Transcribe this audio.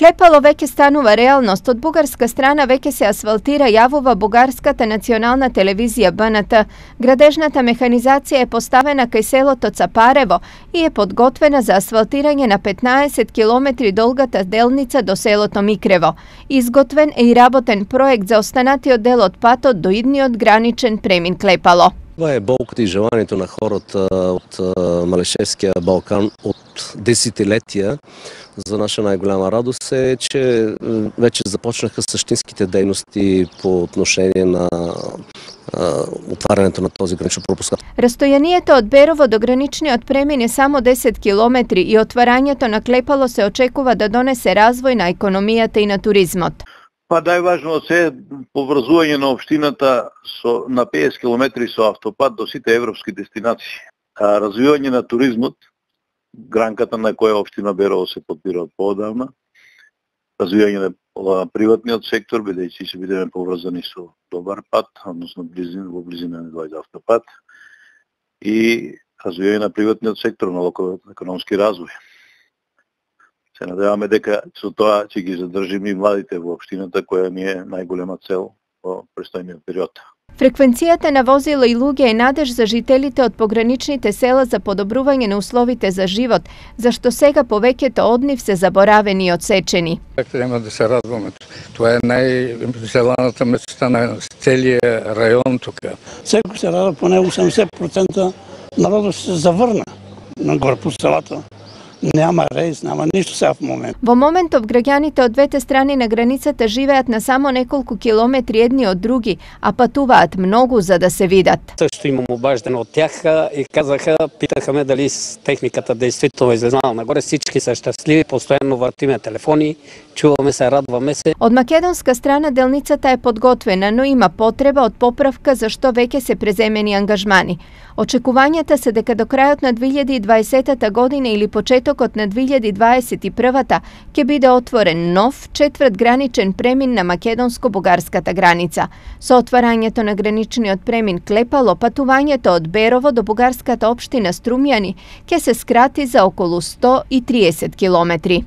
Кlepало веќе станува реалност. Од бугарска страна веќе се асфалтира, јавува бугарската национална телевизија БНТ. Градежната механизација е поставена кај селото Цапарево и е подготвена за асфалтирање на 15 километри долгата делница до селото Микрево. Изготвен е и работен проект за останатиот дел од патот до идниот граничен премин Клепало. Това е болката и желанието на хората от Малешевския Балкан от десетилетия. За наша най-голяма радост е, че вече започнаха същинските дейности по отношение на отварянето на този граничен пропускател. Растојанието од Берово до граничниот премин е само 10 километри и отварањето на Клепало се очекува да донесе развој на економијата и на туризмот. Па најважно е поврзување на општината на 50 км со автопат до сите европски дестинации. Развивање на туризмот, гранката на која општина Берово се подбира од поодавна, развивање на приватниот сектор, бидејќи ќе бидеме поврзани со добар пат, односно во близина на доаѓа автопат, и развивање на приватниот сектор на локалниот економски развој. Се надеваме дека со тоа ќе ги задржиме и младите во општината, која ни е најголема цел во престојниот период. Фреквенцијата на возила и луѓе е надеж за жителите од пограничните села за подобрување на условите за живот, зашто сега повеќето од нив се заборавени и одсечени. Треба да се радваме. Тоа е најзеланата места на целиот рајон тука. Секој се радва, поне 80% народот се заврна на горе по селата. Нема рейс, нема ништо сега в момент. Во моментов граѓаните од двете страни на границата живеат на само неколку километри едни од други, а патуваат многу за да се видат. Също имам обаждане от тях и питаха ме дали техниката действително излезнала нагоре. Всички са щастливи, постоянно въртиме телефони, чуваме се, радваме се. Од македонска страна делницата е подготвена, но има потреба од поправка зашто веќе се преземени ангажмани. Очекувањата се дека до крајот на 2020 година или почетокот на 2021 ќе биде отворен нов четврт граничен премин на македонско-бугарската граница. Со отварањето на граничниот премин Клепало, патувањето од Берово до бугарската општина Струмјани ќе се скрати за околу 130 километри.